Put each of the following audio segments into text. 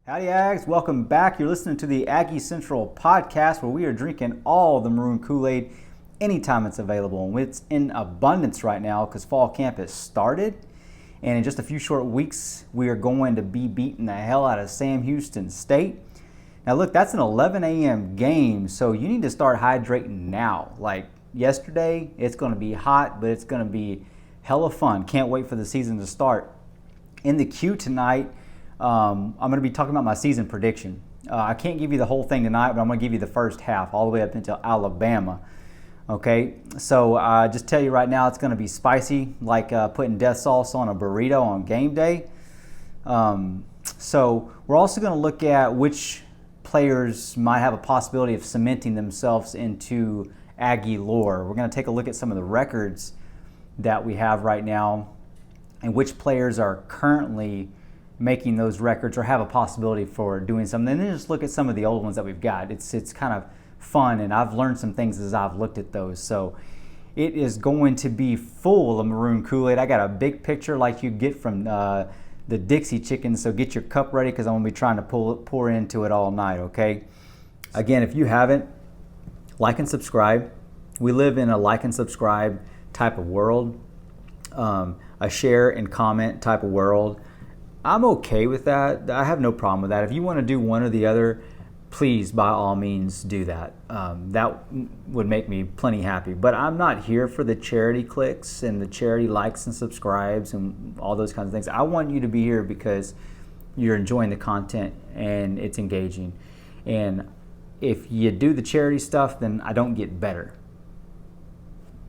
Howdy, Aggies. Welcome back. You're listening to the Aggie Central podcast where we are drinking all the maroon Kool-Aid anytime it's available. And it's in abundance right now because fall camp has started. And in just a few short weeks, we are going to be beating the hell out of Sam Houston State. Now, look, that's an 11 a.m. game, so you need to start hydrating now. Like yesterday, it's going to be hot, but it's going to be hella fun. Can't wait for the season to start. In the queue tonight, I'm going to be talking about my season prediction. I can't give you the whole thing tonight, but I'm going to give you the first half, all the way up until Alabama. Okay, so just tell you right now, it's going to be spicy, like putting death sauce on a burrito on game day. So we're also going to look at which players might have a possibility of cementing themselves into Aggie lore. We're going to take a look at some of the records that we have right now and which players are currently making those records or have a possibility for doing something. And then just look at some of the old ones that we've got. It's kind of fun, and I've learned some things as I've looked at those. So it is going to be full of maroon Kool-Aid. I got a big picture like you get from the Dixie Chicken, so get your cup ready because I'm going to be trying to pour into it all night, okay? Again, if you haven't, like and subscribe. We live in a like and subscribe type of world, a share and comment type of world. I'm okay with that. I have no problem with that. If you want to do one or the other, please, by all means, do that. That would make me plenty happy. But I'm not here for the charity clicks and the charity likes and subscribes and all those kinds of things. I want you to be here because you're enjoying the content and it's engaging. And if you do the charity stuff, then I don't get better.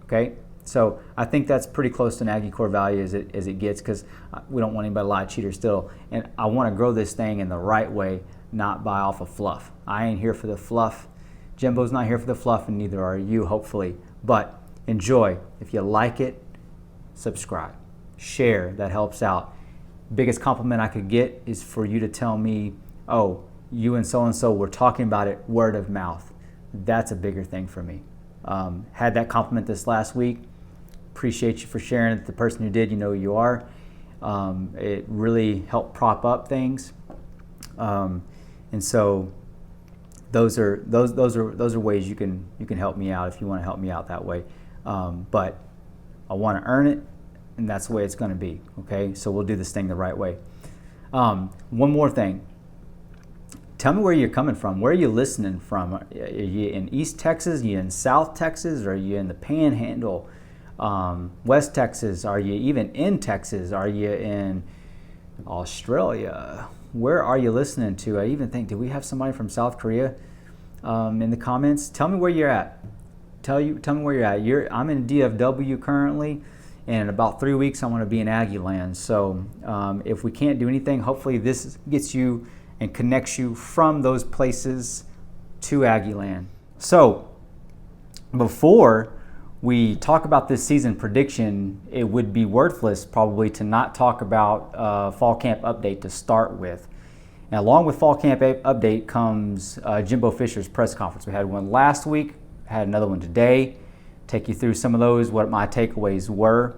Okay? So I think that's pretty close to an Aggie core value as it gets, because we don't want anybody to lie, cheat, or steal. And I want to grow this thing in the right way, not buy off of fluff. I ain't here for the fluff. Jimbo's not here for the fluff, and neither are you, hopefully. But enjoy. If you like it, subscribe. Share. That helps out. Biggest compliment I could get is for you to tell me, oh, you and so were talking about it word of mouth. That's a bigger thing for me. Had that compliment this last week. Appreciate you for sharing it. The person who did, you know who you are. It really helped prop up things, and so those are ways you can help me out if you want to help me out that way. But I want to earn it, and that's the way it's going to be. Okay, so we'll do this thing the right way. One more thing. Tell me where you're coming from. Where are you listening from? Are you in East Texas? Are you in South Texas? Are you in the Panhandle? West Texas? Are you even in Texas? Are you in Australia? Where are you listening to? I even think, did we have somebody from South Korea in the comments? Tell me where you're at. Tell me where you're at. I'm in DFW currently, and in about 3 weeks I'm going to be in Aggie land. So if we can't do anything, hopefully this gets you and connects you from those places to Aggie land. So before we talk about this season prediction, it would be worthless probably to not talk about fall camp update to start with. And along with fall camp update comes Jimbo Fisher's press conference. We had one last week, had another one today. Take you through some of those, what my takeaways were.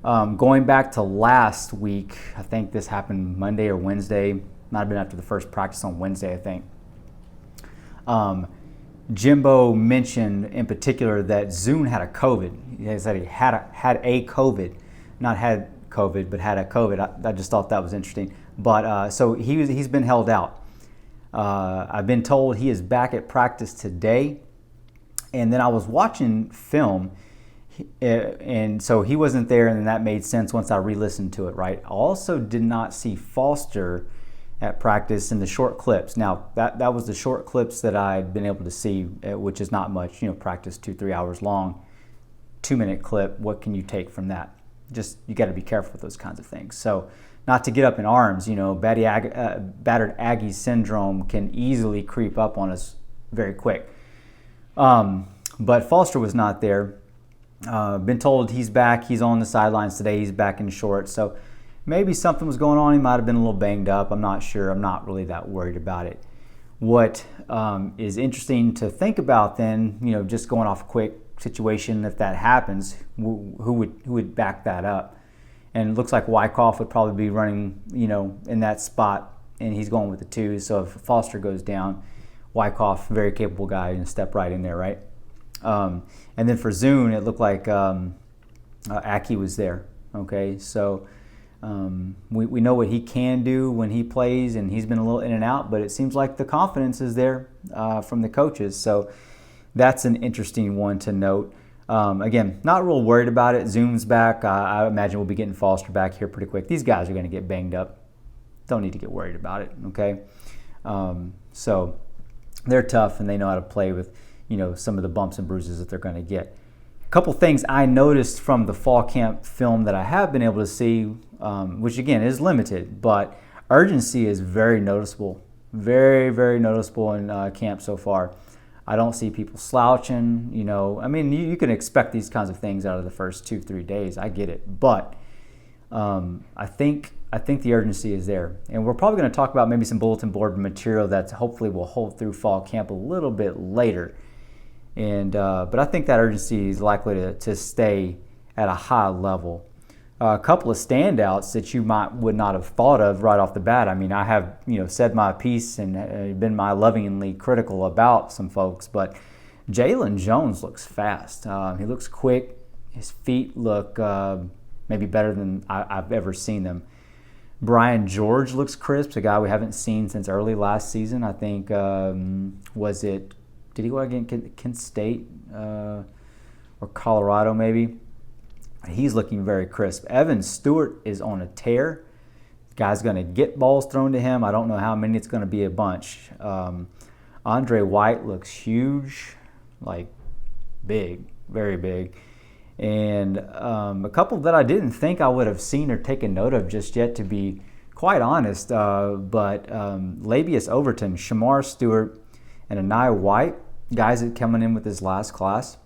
Going back to last week, I think this happened Monday or Wednesday. Might have been after the first practice on Wednesday, I think. Jimbo mentioned in particular that Zune had a COVID. He said he had a COVID, not had COVID, but had a COVID. I just thought that was interesting. But so he's been held out. I've been told he is back at practice today. And then I was watching film, and so he wasn't there, and that made sense once I re-listened to it, right? I also did not see Foster at practice in the short clips. Now, that was the short clips that I'd been able to see, which is not much, practice 2-3 hours long, 2-minute clip. What can you take from that? Just, you got to be careful with those kinds of things. So, not to get up in arms, battered Aggie syndrome can easily creep up on us very quick. But Foster was not there. Been told he's back. He's on the sidelines today. He's back in shorts. So, maybe something was going on. He might have been a little banged up. I'm not sure. I'm not really that worried about it. What is interesting to think about then, just going off a quick situation, if that happens, who would back that up? And it looks like Wyckoff would probably be running, in that spot and he's going with the 2. So if Foster goes down, Wyckoff, very capable guy, and step right in there, right? And then for Zune, it looked like Aki was there. Okay, so we know what he can do when he plays, and he's been a little in and out, but it seems like the confidence is there from the coaches. So that's an interesting one to note. Again, not real worried about it. Zune's back. I imagine we'll be getting Foster back here pretty quick. These guys are going to get banged up. Don't need to get worried about it, okay? So they're tough, and they know how to play with, some of the bumps and bruises that they're going to get. A couple things I noticed from the fall camp film that I have been able to see, which again is limited, but urgency is very noticeable. Very, very noticeable in camp so far. I don't see people slouching, you can expect these kinds of things out of the first 2-3 days. I get it. But I think the urgency is there. And we're probably going to talk about maybe some bulletin board material that hopefully will hold through fall camp a little bit later. And but I think that urgency is likely to stay at a high level. A couple of standouts that you would not have thought of right off the bat. I mean, I have said my piece and been my lovingly critical about some folks, but Jalen Jones looks fast. He looks quick. His feet look maybe better than I've ever seen them. Brian George looks crisp, a guy we haven't seen since early last season. I think did he go against Kent State or Colorado maybe? He's looking very crisp. Evan Stewart is on a tear. The guy's going to get balls thrown to him. I don't know how many. It's going to be a bunch. Andre White looks huge, like big, very big. And a couple that I didn't think I would have seen or taken note of just yet, to be quite honest. But Labius Overton, Shamar Stewart, and Anai White, guys that coming in with this last class.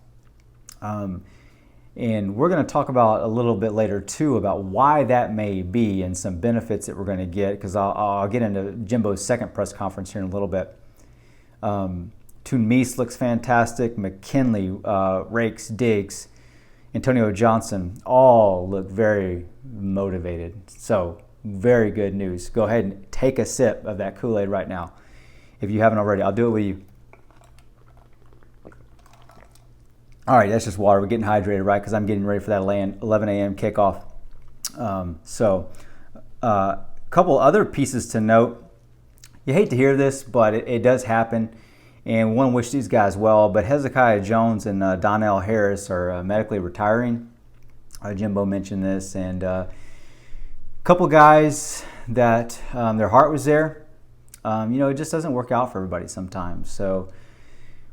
And we're going to talk about a little bit later, too, about why that may be and some benefits that we're going to get, because I'll get into Jimbo's second press conference here in a little bit. Toon Meese looks fantastic. McKinley, Rakes, Diggs, Antonio Johnson all look very motivated. So very good news. Go ahead and take a sip of that Kool-Aid right now. If you haven't already, I'll do it with you. All right, that's just water. We're getting hydrated, right? Because I'm getting ready for that 11 a.m. kickoff. A couple other pieces to note. You hate to hear this, but it does happen. And we want to wish these guys well. But Hezekiah Jones and Donnell Harris are medically retiring. Jimbo mentioned this. And a couple guys that their heart was there. It just doesn't work out for everybody sometimes. So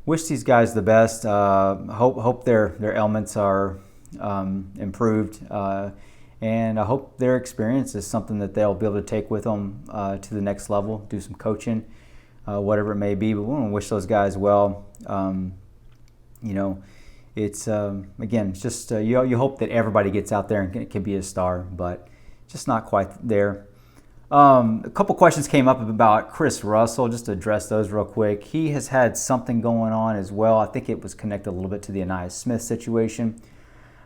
wish these guys the best. Hope their ailments are improved, and I hope their experience is something that they'll be able to take with them to the next level, do some coaching, whatever it may be. But we want to wish those guys well. It's again, it's just you hope that everybody gets out there and can be a star, but just not quite there. A couple questions came up about Chris Russell, just to address those real quick. He has had something going on as well. I think it was connected a little bit to the Anaya Smith situation.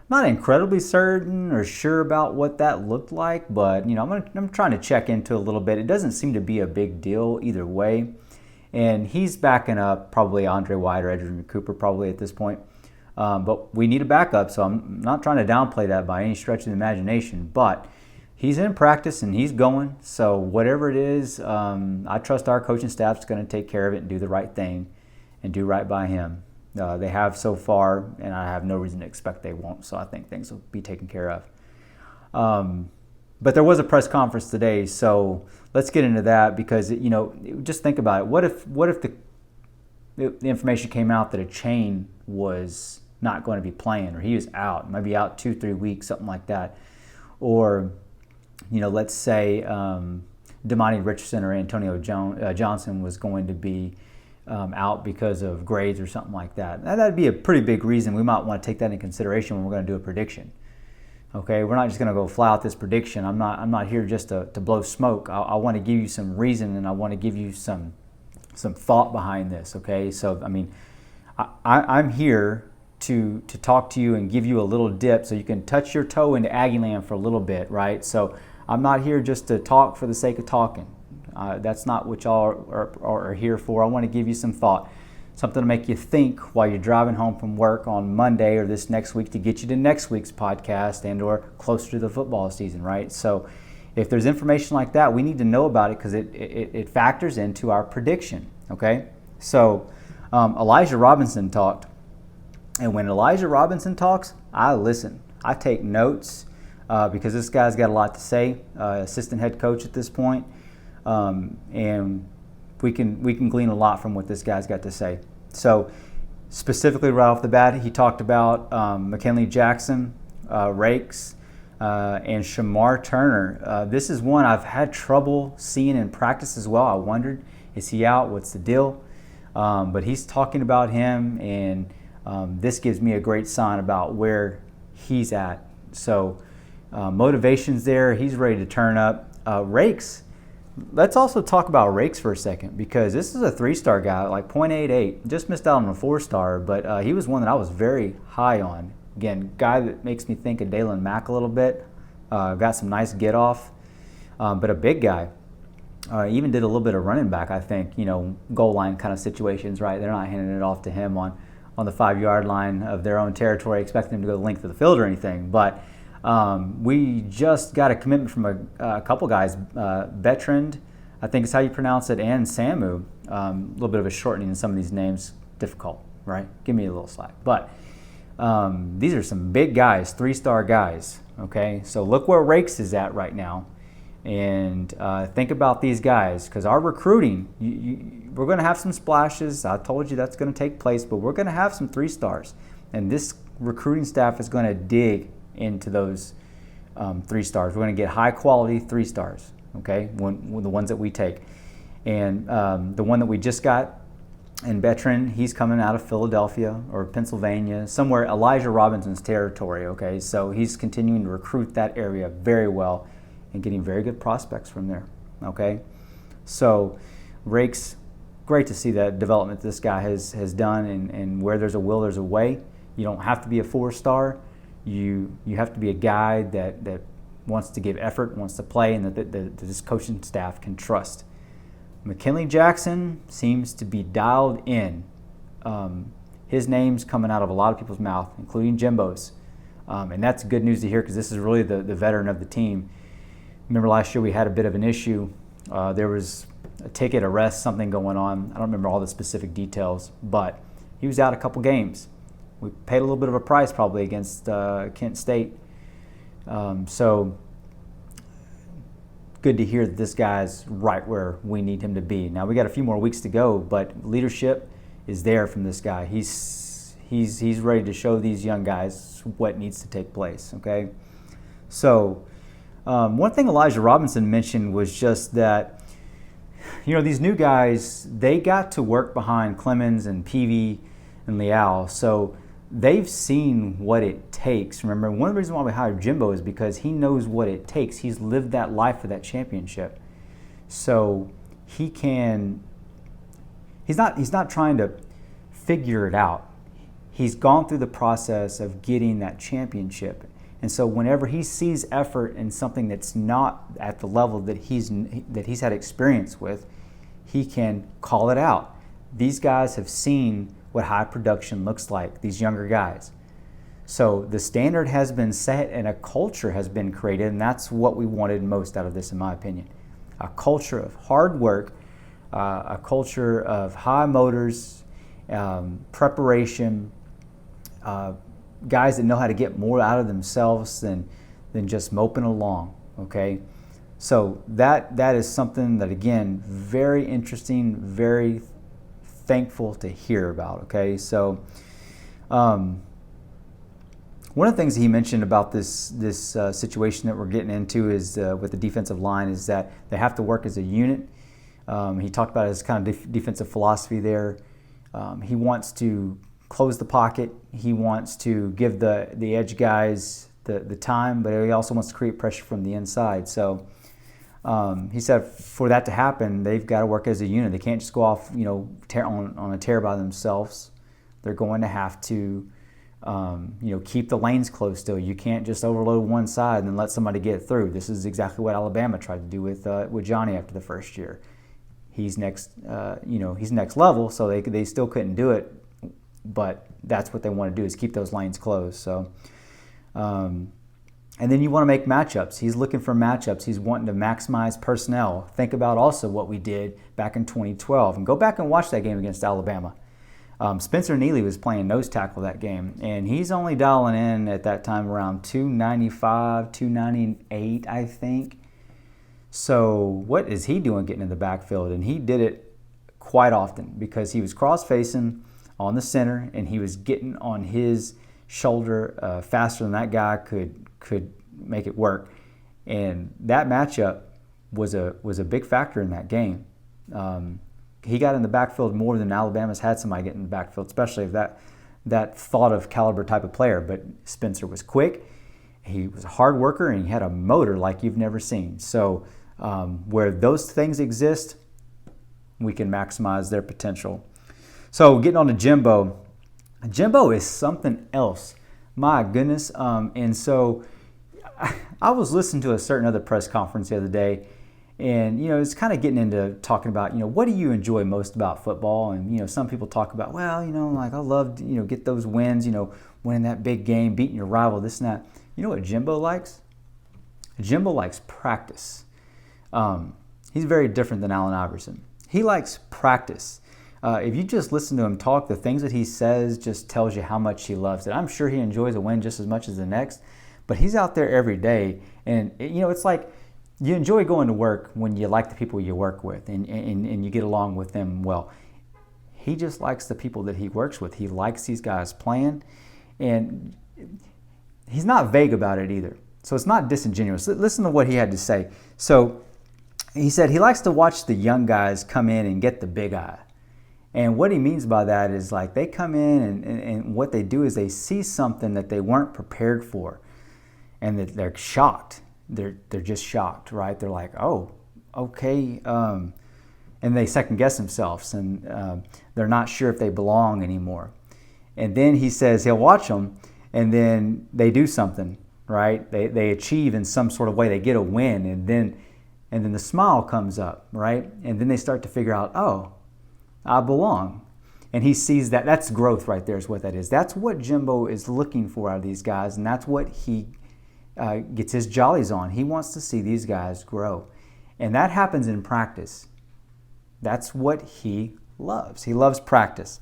Not incredibly certain or sure about what that looked like, but I'm trying to check into it a little bit. It doesn't seem to be a big deal either way. And he's backing up probably Andre White or Edgerrin Cooper probably at this point. But we need a backup, so I'm not trying to downplay that by any stretch of the imagination. But he's in practice and he's going, so whatever it is, I trust our coaching staff's going to take care of it and do the right thing and do right by him. They have so far, and I have no reason to expect they won't, so I think things will be taken care of. But there was a press conference today, so let's get into that because, just think about it. What if the information came out that a chain was not going to be playing, or he was out, maybe out 2-3 weeks, something like that, or let's say Damani Richardson or Antonio Johnson was going to be out because of grades or something like that. That'd be a pretty big reason. We might want to take that into consideration when we're going to do a prediction. Okay, we're not just going to go fly out this prediction. I'm not here just to blow smoke. I want to give you some reason, and I want to give you some thought behind this. Okay, so I'm here to talk to you and give you a little dip so you can touch your toe into Aggie land for a little bit, right? So I'm not here just to talk for the sake of talking. That's not what y'all are here for. I want to give you some thought, something to make you think while you're driving home from work on Monday or this next week to get you to next week's podcast and or closer to the football season, right? So if there's information like that, we need to know about it because it factors into our prediction, okay? So Elijah Robinson talked. And when Elijah Robinson talks, I listen. I take notes because this guy's got a lot to say, assistant head coach at this point. And we can glean a lot from what this guy's got to say. So specifically right off the bat, he talked about Mckinley Jackson, Rakes, and Shamar Turner. This is one I've had trouble seeing in practice as well. I wondered, is he out? What's the deal? But he's talking about him, and this gives me a great sign about where he's at. So motivation's there. He's ready to turn up. Rakes, let's also talk about Rakes for a second because this is a 3-star guy, like .88. Just missed out on a 4-star, but he was one that I was very high on. Again, guy that makes me think of Dalen Mack a little bit. Got some nice get off, but a big guy. Even did a little bit of running back, I think, goal line kind of situations, right? They're not handing it off to him on the 5-yard line of their own territory, expecting him to go the length of the field or anything. But we just got a commitment from a couple guys, Bertrand, I think is how you pronounce it, and Samu. A little bit of a shortening in some of these names, difficult, right? Give me a little slack. But these are some big guys, 3-star guys, okay? So look where Rakes is at right now. And think about these guys, because our recruiting, we're going to have some splashes. I told you that's going to take place, but we're going to have some 3-stars. And this recruiting staff is going to dig into those 3-stars. We're going to get high-quality 3-stars, okay, when the ones that we take. And the one that we just got in Bertrand, he's coming out of Philadelphia or Pennsylvania, somewhere Elijah Robinson's territory, okay? So he's continuing to recruit that area very well and getting very good prospects from there, okay? So Rakes, great to see that development this guy has done, and where there's a will, there's a way. You don't have to be a 4-star. You have to be a guy that wants to give effort, wants to play, and that this coaching staff can trust. Mckinley Jackson seems to be dialed in. His name's coming out of a lot of people's mouth, including Jimbo's. And that's good news to hear because this is really the veteran of the team. Remember last year we had a bit of an issue. There was a ticket, arrest, something going on. I don't remember all the specific details, but he was out a couple games. We paid a little bit of a price probably against Kent State. So good to hear that this guy's right where we need him to be. Now we got a few more weeks to go, but leadership is there from this guy. He's ready to show these young guys what needs to take place, okay? So one thing Elijah Robinson mentioned was just that, these new guys, they got to work behind Clemens and Peavy and Leal, so they've seen what it takes. Remember, one of the reasons why we hired Jimbo is because he knows what it takes. He's lived that life for that championship. So he's not trying to figure it out. He's gone through the process of getting that championship. And so whenever he sees effort in something that's not at the level that he's had experience with, he can call it out. These guys have seen what high production looks like, these younger guys. So the standard has been set and a culture has been created, and that's what we wanted most out of this, in my opinion. A culture of hard work, a culture of high motors, preparation, guys that know how to get more out of themselves than just moping along, okay? So that is something that, again, very interesting, very thankful to hear about, okay? So one of the things he mentioned about this situation that we're getting into is with the defensive line is that they have to work as a unit. He talked about his kind of defensive philosophy there. He wants to close the pocket. He wants to give the edge guys the time, but he also wants to create pressure from the inside. So he said for that to happen, they've got to work as a unit. They can't just go off, on a tear by themselves. They're going to have to Keep the lanes closed still. You can't just overload one side and then let somebody get through. This is exactly what Alabama tried to do with Johnny after the first year. He's next level, so they still couldn't do it, but that's what they want to do, is keep those lanes closed. So, and then you want to make matchups. He's looking for matchups. He's wanting to maximize personnel. Think about also what we did back in 2012, and go back and watch that game against Alabama. Spencer Neely was playing nose tackle that game, and he's only dialing in at that time around 295, 298, I think. So what is he doing getting in the backfield? And he did it quite often because he was cross-facing on the center, and he was getting on his shoulder faster than that guy could make it work. And that matchup was a big factor in that game. He got in the backfield more than Alabama's had somebody get in the backfield, especially if that thought of caliber type of player. But Spencer was quick, he was a hard worker, and he had a motor like you've never seen. So where those things exist, we can maximize their potential. So getting on to Jimbo. Jimbo is something else. My goodness. And so I was listening to a certain other press conference the other day, and it's kind of getting into talking about what do you enjoy most about football. And some people talk about, well, like I love to get those wins, winning that big game, beating your rival, this and that. You know what Jimbo likes? Jimbo likes practice. He's very different than Allen Iverson. He likes practice. If you just listen to him talk, the things that he says just tells you how much he loves it. I'm sure he enjoys a win just as much as the next, but he's out there every day. And it's like you enjoy going to work when you like the people you work with and you get along with them well. He just likes the people that he works with. He likes these guys playing, and he's not vague about it either. So it's not disingenuous. Listen to what he had to say. So he said he likes to watch the young guys come in and get the big eye. And what he means by that is like they come in and what they do is they see something that they weren't prepared for, and that they're shocked. They're just shocked, right? They're like, oh, okay. And they second guess themselves, and they're not sure if they belong anymore. And then he says he'll watch them, and then they do something, right? They achieve in some sort of way. They get a win, and then the smile comes up, right? And then they start to figure out, oh, I belong. And he sees that. That's growth right there is what that is. That's what Jimbo is looking for out of these guys, and that's what he gets his jollies on. He wants to see these guys grow. And that happens in practice. That's what he loves. He loves practice.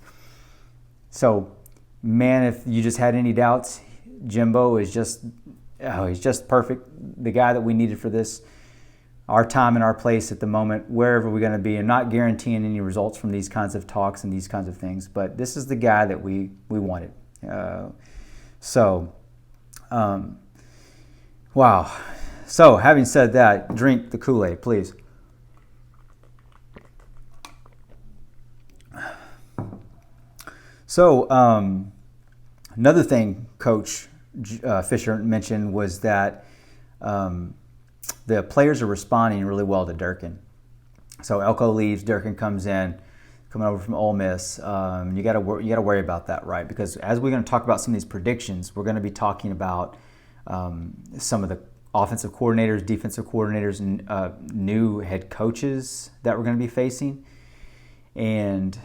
So, man, if you just had any doubts, Jimbo is he's just perfect. The guy that we needed for this, our time and our place at the moment, wherever we're going to be. I'm not guaranteeing any results from these kinds of talks and these kinds of things, but this is the guy that we wanted. Wow. So, having said that, drink the Kool-Aid, please. So, another thing Coach Fisher mentioned was that the players are responding really well to Durkin. So Elko leaves, Durkin comes in, coming over from Ole Miss. You got to worry about that, right? Because as we're going to talk about some of these predictions, we're going to be talking about some of the offensive coordinators, defensive coordinators, and new head coaches that we're going to be facing. And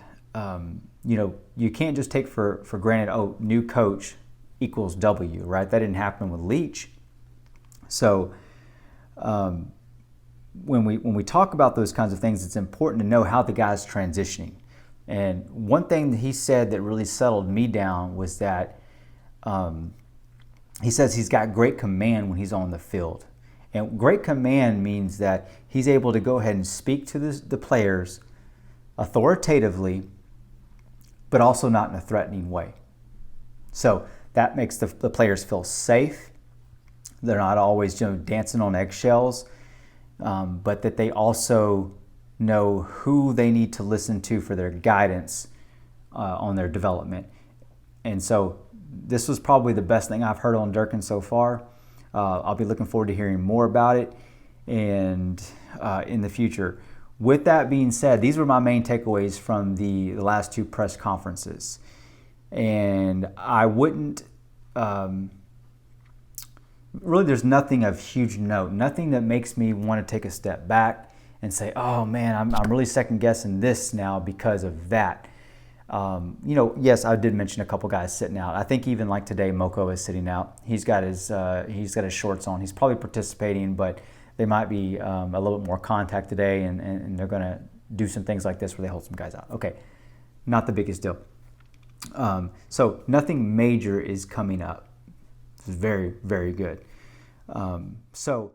you can't just take for granted, oh, new coach equals W, right? That didn't happen with Leach. So when we talk about those kinds of things, it's important to know how the guy's transitioning. And one thing that he said that really settled me down was that he says he's got great command when he's on the field. And great command means that he's able to go ahead and speak to the players authoritatively, but also not in a threatening way. So that makes the players feel safe. They're not always dancing on eggshells, but that they also know who they need to listen to for their guidance on their development. And so this was probably the best thing I've heard on Durkin so far. I'll be looking forward to hearing more about it and in the future. With that being said, these were my main takeaways from the last two press conferences. And I wouldn't really there's nothing of huge note, nothing that makes me want to take a step back and say, oh man, I'm really second guessing this now because of that. Yes, I did mention a couple guys sitting out. I think even like today, Moko is sitting out. He's got his shorts on. He's probably participating, but they might be a little bit more contact today, and they're going to do some things like this where they hold some guys out. Okay, not the biggest deal. So nothing major is coming up. This is very, very good. So